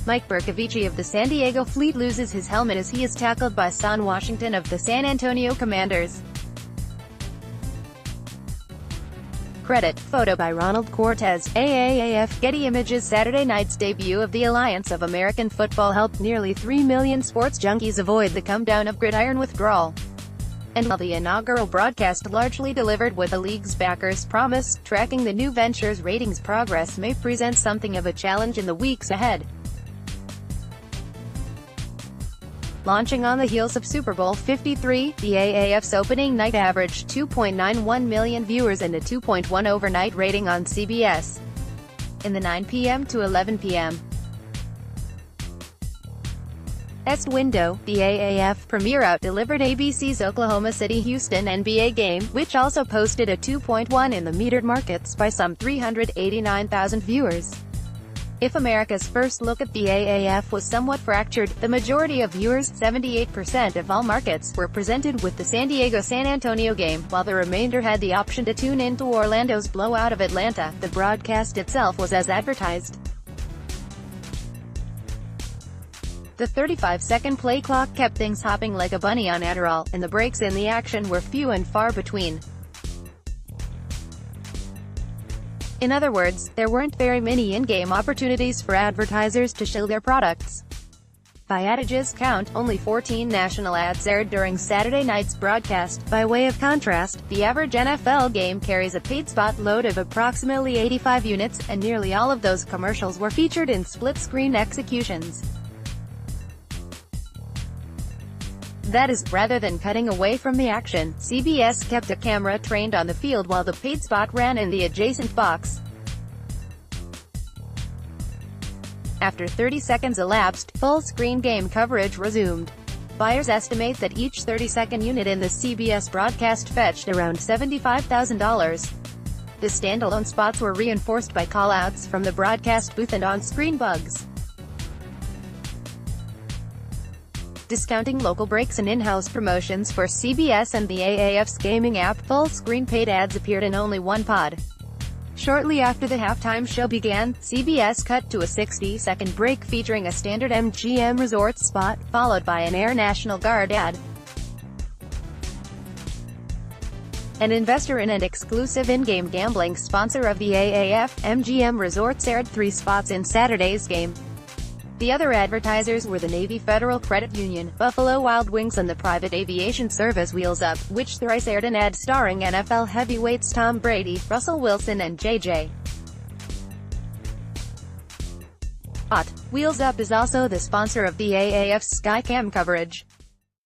Mike Bercovici of the San Diego Fleet loses his helmet as he is tackled by Shaan Washington of the San Antonio Commanders. Credit photo by Ronald Cortes. AAF. Getty Images Saturday night's debut of the Alliance of American Football helped nearly 3 million sports junkies avoid the comedown of gridiron withdrawal. And while the inaugural broadcast largely delivered what the league's backers promised, tracking the new venture's ratings progress may present something of a challenge in the weeks ahead. Launching on the heels of Super Bowl 53, the AAF's opening night averaged 2.91 million viewers and a 2.1 overnight rating on CBS. In the 9 p.m. to 11 p.m. window, the AAF premiere out-delivered ABC's Oklahoma City-Houston NBA game, which also posted a 2.1 in the metered markets by some 389,000 viewers. If America's first look at the AAF was somewhat fractured, the majority of viewers, 78% of all markets, were presented with the San Diego-San Antonio game, while the remainder had the option to tune into Orlando's blowout of Atlanta. The broadcast itself was as advertised. The 35-second play clock kept things hopping like a bunny on Adderall, and the breaks in the action were few and far between. In other words, there weren't very many in-game opportunities for advertisers to show their products. By Adage's count, only 14 national ads aired during Saturday night's broadcast. By way of contrast, the average NFL game carries a paid spot load of approximately 85 units, and nearly all of those commercials were featured in split-screen executions. That is, rather than cutting away from the action, CBS kept a camera trained on the field while the paid spot ran in the adjacent box. After 30 seconds elapsed, full-screen game coverage resumed. Buyers estimate that each 30-second unit in the CBS broadcast fetched around $75,000. The standalone spots were reinforced by call-outs from the broadcast booth and on-screen bugs. Discounting local breaks and in-house promotions for CBS and the AAF's gaming app, full-screen paid ads appeared in only one pod. Shortly after the halftime show began, CBS cut to a 60-second break featuring a standard MGM Resorts spot, followed by an Air National Guard ad. An investor in and exclusive in-game gambling sponsor of the AAF, MGM Resorts aired 3 spots in Saturday's game. The other advertisers were the Navy Federal Credit Union, Buffalo Wild Wings and the private aviation service Wheels Up, which thrice aired an ad starring NFL heavyweights Tom Brady, Russell Wilson and J.J. Watt. Wheels Up is also the sponsor of the AAF's Skycam coverage.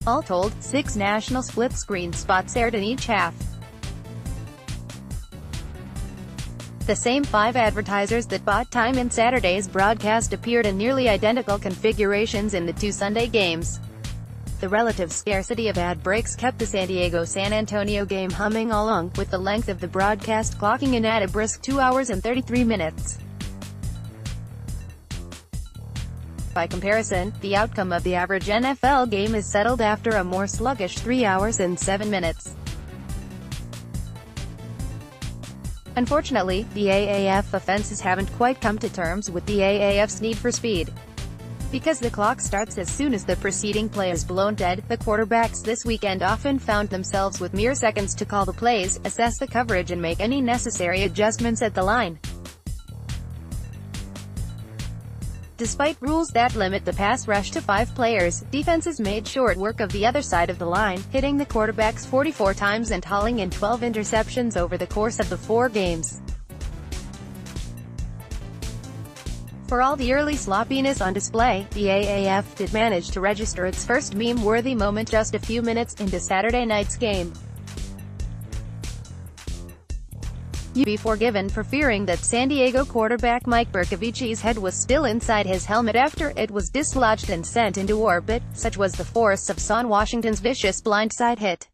All told, 6 national split-screen spots aired in each half. The same 5 advertisers that bought time in Saturday's broadcast appeared in nearly identical configurations in the 2 Sunday games. The relative scarcity of ad breaks kept the San Diego-San Antonio game humming along, with the length of the broadcast clocking in at a brisk 2 hours and 33 minutes. By comparison, the outcome of the average NFL game is settled after a more sluggish 3 hours and 7 minutes. Unfortunately, the AAF offenses haven't quite come to terms with the AAF's need for speed. Because the clock starts as soon as the preceding play is blown dead, the quarterbacks this weekend often found themselves with mere seconds to call the plays, assess the coverage and make any necessary adjustments at the line. Despite rules that limit the pass rush to 5 players, defenses made short work of the other side of the line, hitting the quarterbacks 44 times and hauling in 12 interceptions over the course of the 4 games. For all the early sloppiness on display, the AAF did manage to register its first meme-worthy moment just a few minutes into Saturday night's game. You'd be forgiven for fearing that San Diego quarterback Mike Bercovici's head was still inside his helmet after it was dislodged and sent into orbit, such was the force of Shaan Washington's vicious blindside hit.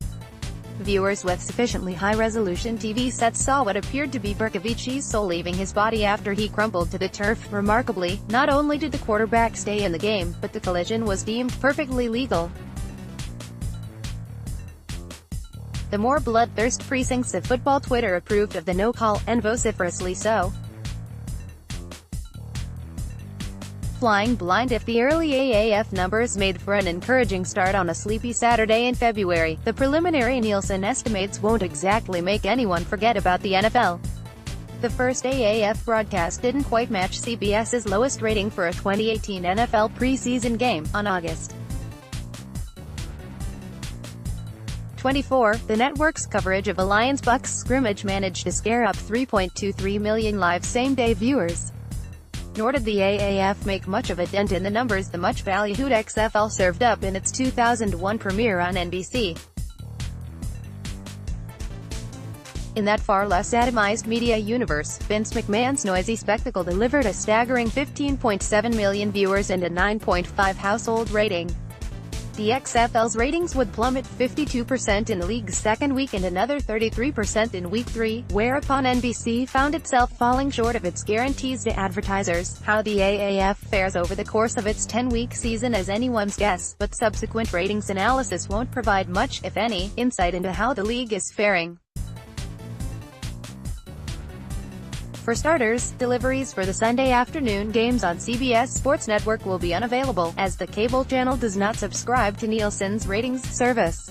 Viewers with sufficiently high-resolution TV sets saw what appeared to be Bercovici's soul leaving his body after he crumpled to the turf. Remarkably, not only did the quarterback stay in the game, but the collision was deemed perfectly legal. The more bloodthirst precincts of football Twitter approved of the no call, and vociferously so. flying blind if the early AAF numbers made for an encouraging start on a sleepy Saturday in February. The preliminary Nielsen estimates won't exactly make anyone forget about the NFL. The first AAF broadcast didn't quite match CBS's lowest rating for a 2018 NFL preseason game, on August 24, the network's coverage of a Lions-Bucks scrimmage managed to scare up 3.23 million live same-day viewers. Nor did the AAF make much of a dent in the numbers the much-valued XFL served up in its 2001 premiere on NBC. In that far less atomized media universe, Vince McMahon's noisy spectacle delivered a staggering 15.7 million viewers and a 9.5 household rating. The XFL's ratings would plummet 52% in the league's second week and another 33% in Week 3, whereupon NBC found itself falling short of its guarantees to advertisers. How the AAF fares over the course of its 10-week season is anyone's guess, but subsequent ratings analysis won't provide much, if any, insight into how the league is faring. For starters, deliveries for the Sunday afternoon games on CBS Sports Network will be unavailable, as the cable channel does not subscribe to Nielsen's ratings service.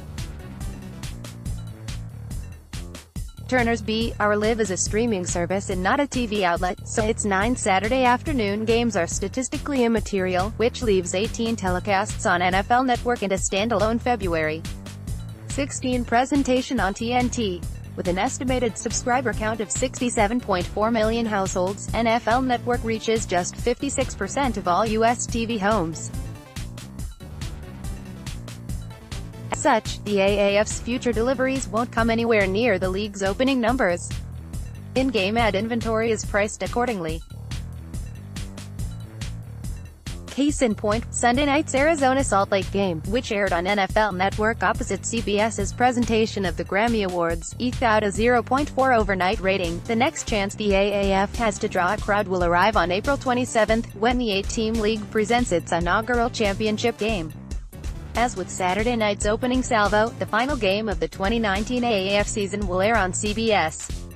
Turner's B.R. is a streaming service and not a TV outlet, so its 9 Saturday afternoon games are statistically immaterial, which leaves 18 telecasts on NFL Network and a standalone February 16 presentation on TNT. With an estimated subscriber count of 67.4 million households, NFL Network reaches just 56% of all U.S. TV homes. As such, the AAF's future deliveries won't come anywhere near the league's opening numbers. In-game ad inventory is priced accordingly. Case in point, Sunday night's Arizona Salt Lake game, which aired on NFL Network opposite CBS's presentation of the Grammy Awards, eked out a 0.4 overnight rating. The next chance the AAF has to draw a crowd will arrive on April 27, when the 8-team league presents its inaugural championship game. As with Saturday night's opening salvo, the final game of the 2019 AAF season will air on CBS.